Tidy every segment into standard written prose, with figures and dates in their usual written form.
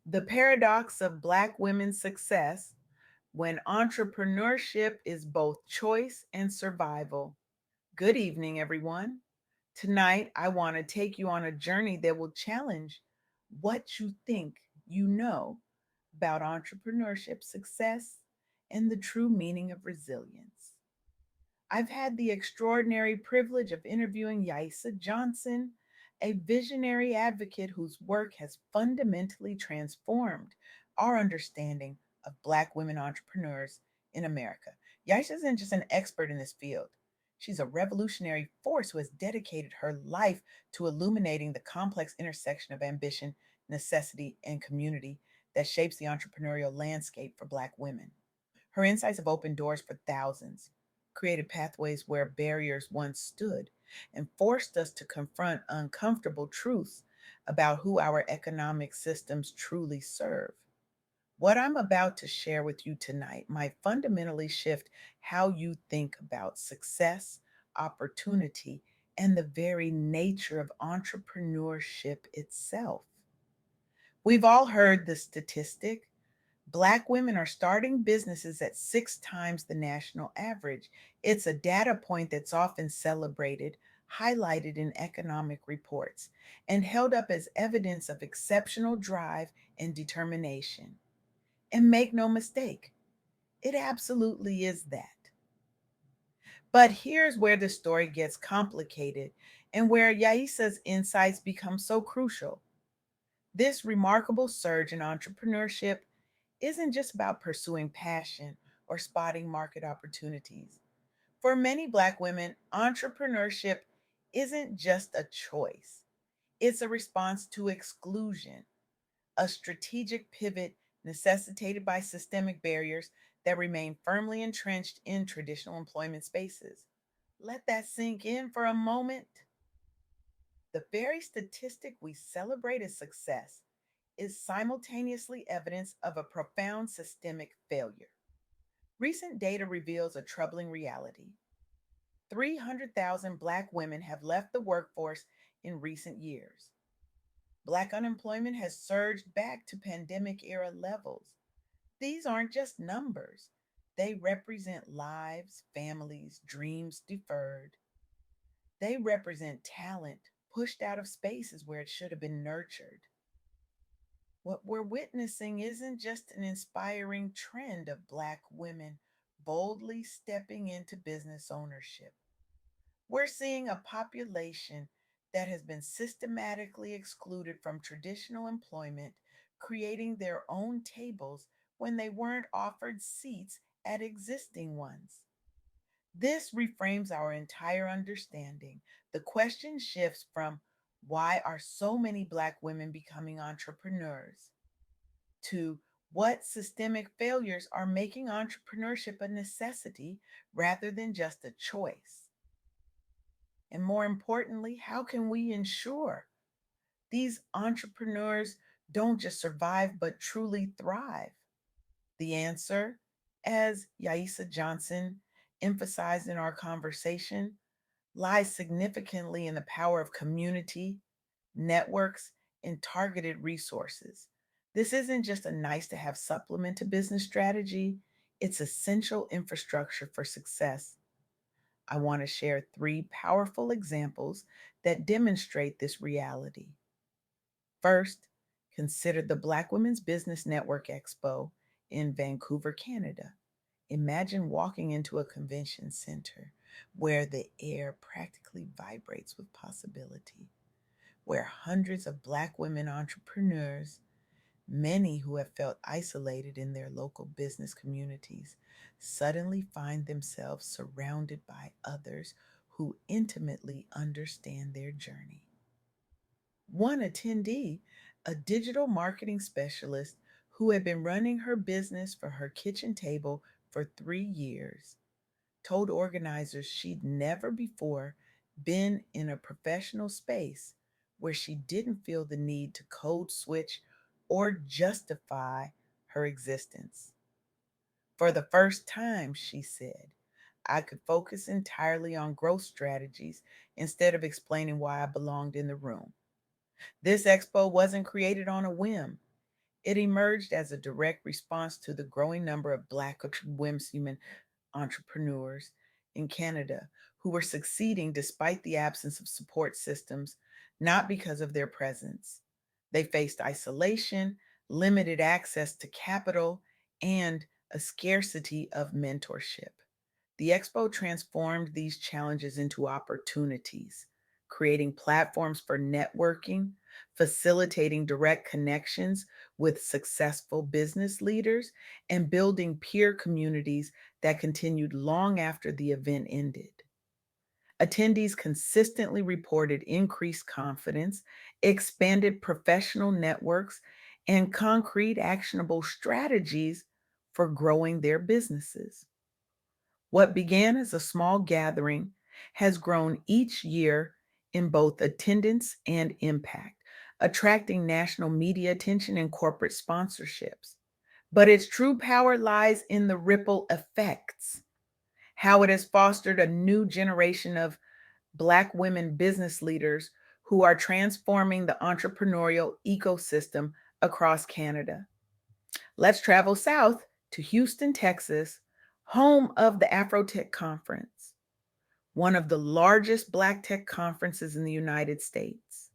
The paradox of Black women's success when entrepreneurship is both choice and survival. Good evening, everyone. Tonight, I want to take you on a journey that will challenge what you think you know about entrepreneurship success and the true meaning of resilience. I've had the extraordinary privilege of interviewing Yaisa Johnson, a visionary advocate whose work has fundamentally transformed our understanding of Black women entrepreneurs in America. Yaisa isn't just an expert in this field. She's a revolutionary force who has dedicated her life to illuminating the complex intersection of ambition, necessity, and community that shapes the entrepreneurial landscape for Black women. Her insights have opened doors for thousands, created pathways where barriers once stood, and forced us to confront uncomfortable truths about who our economic systems truly serve. What I'm about to share with you tonight might fundamentally shift how you think about success, opportunity, and the very nature of entrepreneurship itself. We've all heard the statistic: Black women are starting businesses at 6 times the national average. It's a data point that's often celebrated, highlighted in economic reports, and held up as evidence of exceptional drive and determination. And make no mistake, it absolutely is that. But here's where the story gets complicated and where Yaisa's insights become so crucial. This remarkable surge in entrepreneurship isn't just about pursuing passion or spotting market opportunities. For many Black women, entrepreneurship isn't just a choice, it's a response to exclusion, a strategic pivot necessitated by systemic barriers that remain firmly entrenched in traditional employment spaces. Let that sink in for a moment. The very statistic we celebrate as success is simultaneously evidence of a profound systemic failure. Recent data reveals a troubling reality. 300,000 Black women have left the workforce in recent years. Black unemployment has surged back to pandemic era levels. These aren't just numbers, they represent lives, families, dreams deferred. They represent talent pushed out of spaces where it should have been nurtured. What we're witnessing isn't just an inspiring trend of Black women boldly stepping into business ownership. We're seeing a population that has been systematically excluded from traditional employment, creating their own tables when they weren't offered seats at existing ones. This reframes our entire understanding. The question shifts from why are so many Black women becoming entrepreneurs to what systemic failures are making entrepreneurship a necessity rather than just a choice. And more importantly, how can we ensure these entrepreneurs don't just survive but truly thrive? The answer, as Yaisa Johnson emphasized in our conversation, lies significantly in the power of community, networks, and targeted resources. This isn't just a nice to have supplement to business strategy, it's essential infrastructure for success. I want to share 3 powerful examples that demonstrate this reality. First, consider the Black Women's Business Network Expo in Vancouver, Canada. Imagine walking into a convention center where the air practically vibrates with possibility, where hundreds of Black women entrepreneurs, many who have felt isolated in their local business communities, suddenly find themselves surrounded by others who intimately understand their journey. One attendee, a digital marketing specialist who had been running her business for her kitchen table for 3 years, told organizers she'd never before been in a professional space where she didn't feel the need to code switch or justify her existence. For the first time, she said, I could focus entirely on growth strategies instead of explaining why I belonged in the room. This expo wasn't created on a whim. It emerged as a direct response to the growing number of Black women entrepreneurs in Canada who were succeeding despite the absence of support systems, not because of their presence. They faced isolation, limited access to capital, and a scarcity of mentorship. The expo transformed these challenges into opportunities, creating platforms for networking, facilitating direct connections with successful business leaders, and building peer communities that continued long after the event ended. Attendees consistently reported increased confidence, expanded professional networks, and concrete actionable strategies for growing their businesses. What began as a small gathering has grown each year in both attendance and impact, attracting national media attention and corporate sponsorships. But its true power lies in the ripple effects, how it has fostered a new generation of Black women business leaders who are transforming the entrepreneurial ecosystem across Canada. Let's travel south to Houston, Texas, home of the Afrotech Conference, one of the largest Black tech conferences in the United States.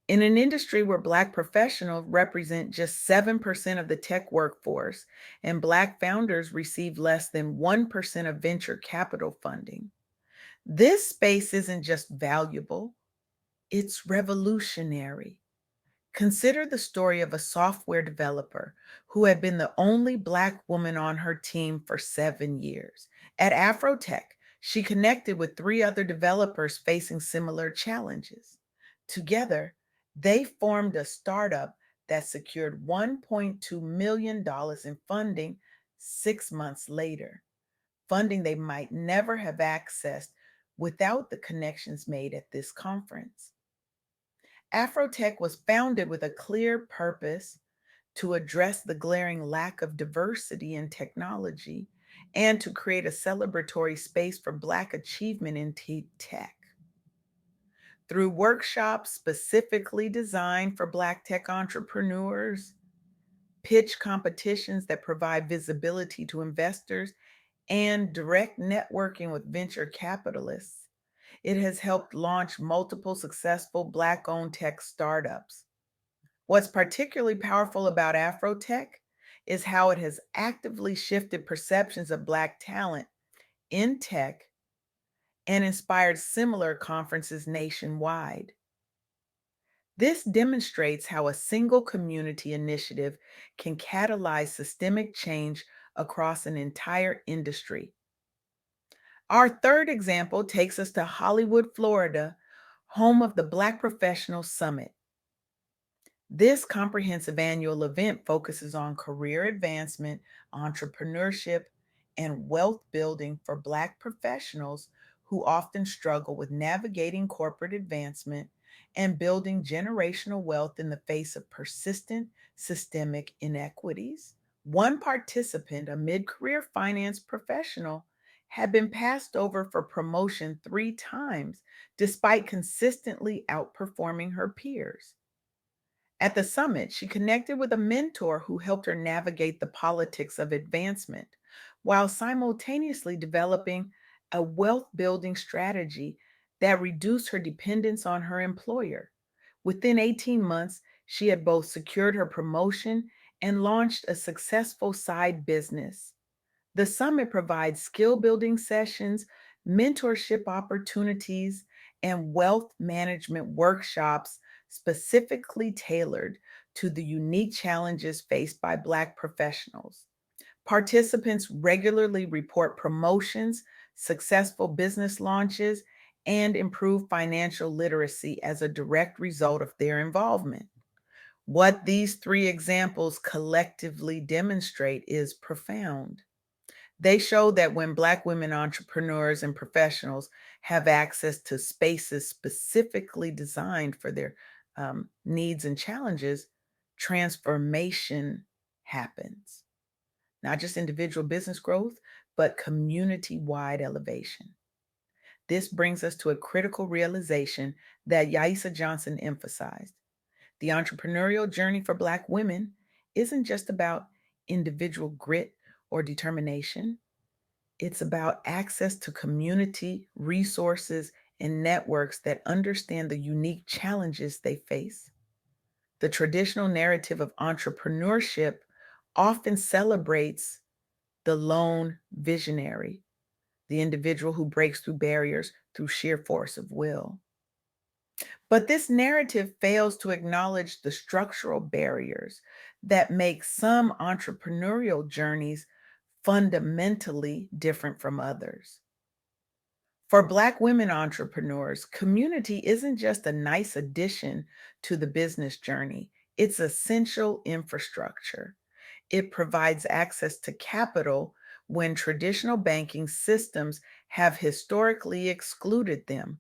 In an industry where Black professionals represent just 7% of the tech workforce and Black founders receive less than 1% of venture capital funding, this space isn't just valuable, it's revolutionary. Consider the story of a software developer who had been the only Black woman on her team for 7 years. At Afrotech, she connected with three other developers facing similar challenges. Together, they formed a startup that secured $1.2 million in funding 6 months later, funding they might never have accessed without the connections made at this conference. Afrotech was founded with a clear purpose to address the glaring lack of diversity in technology and to create a celebratory space for Black achievement in tech. Through workshops specifically designed for Black tech entrepreneurs, pitch competitions that provide visibility to investors, and direct networking with venture capitalists, it has helped launch multiple successful Black owned tech startups. What's particularly powerful about Afrotech is how it has actively shifted perceptions of Black talent in tech and inspired similar conferences nationwide. This demonstrates how a single community initiative can catalyze systemic change across an entire industry. Our third example takes us to Hollywood, Florida, home of the Black Professional Summit. This comprehensive annual event focuses on career advancement, entrepreneurship, and wealth building for Black professionals who often struggle with navigating corporate advancement and building generational wealth in the face of persistent systemic inequities. One participant, a mid career finance professional, had been passed over for promotion 3 times despite consistently outperforming her peers. At the summit, she connected with a mentor who helped her navigate the politics of advancement while simultaneously developing a wealth building strategy that reduced her dependence on her employer. Within 18 months, she had both secured her promotion and launched a successful side business. The summit provides skill building sessions, mentorship opportunities, and wealth management workshops specifically tailored to the unique challenges faced by Black professionals. Participants regularly report promotions, successful business launches, and improved financial literacy as a direct result of their involvement. What these three examples collectively demonstrate is profound. They show that when Black women entrepreneurs and professionals have access to spaces specifically designed for their needs and challenges, transformation happens. Not just individual business growth, but community wide elevation. This brings us to a critical realization that Yaisa Johnson emphasized. The entrepreneurial journey for Black women isn't just about individual grit or determination. It's about access to community, resources, and networks that understand the unique challenges they face. The traditional narrative of entrepreneurship often celebrates the lone visionary, the individual who breaks through barriers through sheer force of will. But this narrative fails to acknowledge the structural barriers that make some entrepreneurial journeys fundamentally different from others. For Black women entrepreneurs, community isn't just a nice addition to the business journey, it's essential infrastructure. It provides access to capital when traditional banking systems have historically excluded them.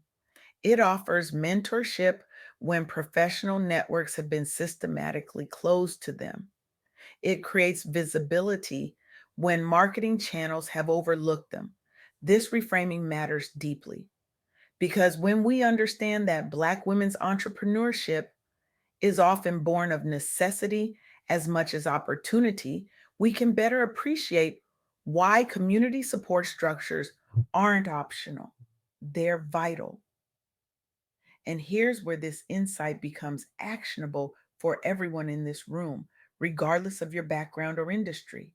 It offers mentorship when professional networks have been systematically closed to them. It creates visibility when marketing channels have overlooked them. This reframing matters deeply because when we understand that Black women's entrepreneurship is often born of necessity as much as opportunity, we can better appreciate why community support structures aren't optional. They're vital. And here's where this insight becomes actionable for everyone in this room, regardless of your background or industry.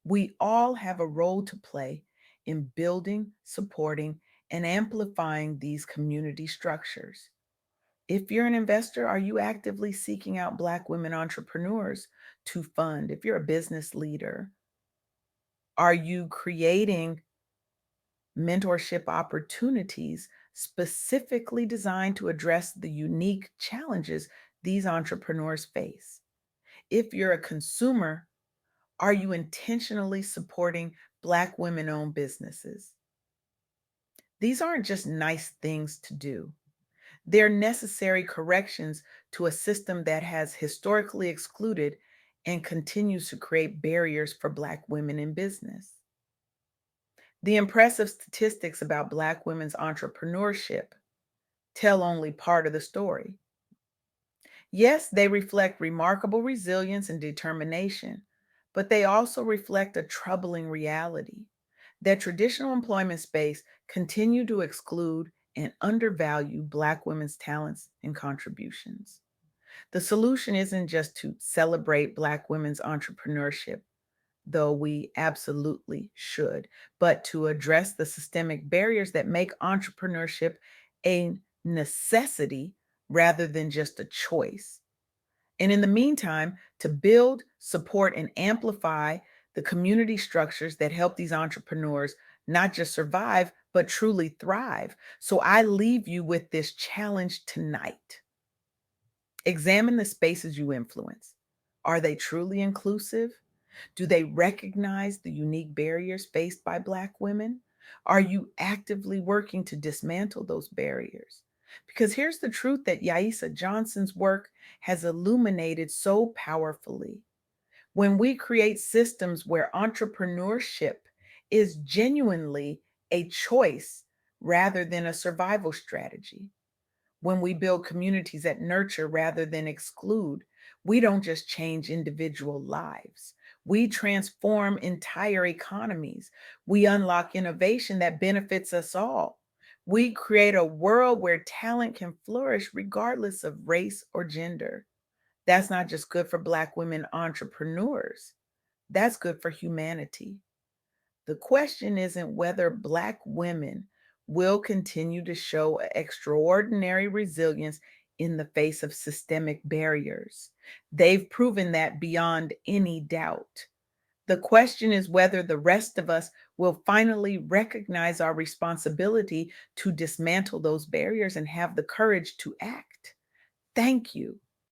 We all have a role to play in building, supporting, and amplifying these community structures. If you're an investor, are you actively seeking out Black women entrepreneurs to fund? If you're a business leader, are you creating mentorship opportunities specifically designed to address the unique challenges these entrepreneurs face? If you're a consumer, are you intentionally supporting Black women owned businesses? These aren't just nice things to do. They're necessary corrections to a system that has historically excluded and continues to create barriers for Black women in business. The impressive statistics about Black women's entrepreneurship tell only part of the story. Yes, they reflect remarkable resilience and determination, but they also reflect a troubling reality that traditional employment space continue to exclude and undervalue Black women's talents and contributions. The solution isn't just to celebrate Black women's entrepreneurship, though we absolutely should, but to address the systemic barriers that make entrepreneurship a necessity rather than just a choice. And in the meantime, to build, support, and amplify the community structures that help these entrepreneurs not just survive, but truly thrive. So I leave you with this challenge tonight. Examine the spaces you influence. Are they truly inclusive? Do they recognize the unique barriers faced by Black women? Are you actively working to dismantle those barriers? Because here's the truth that Yaisa Johnson's work has illuminated so powerfully. When we create systems where entrepreneurship is genuinely a choice rather than a survival strategy, when we build communities that nurture rather than exclude, we don't just change individual lives. We transform entire economies. We unlock innovation that benefits us all. We create a world where talent can flourish regardless of race or gender. That's not just good for Black women entrepreneurs, that's good for humanity. The question isn't whether Black women will continue to show extraordinary resilience in the face of systemic barriers. They've proven that beyond any doubt. The question is whether the rest of us will finally recognize our responsibility to dismantle those barriers and have the courage to act. Thank you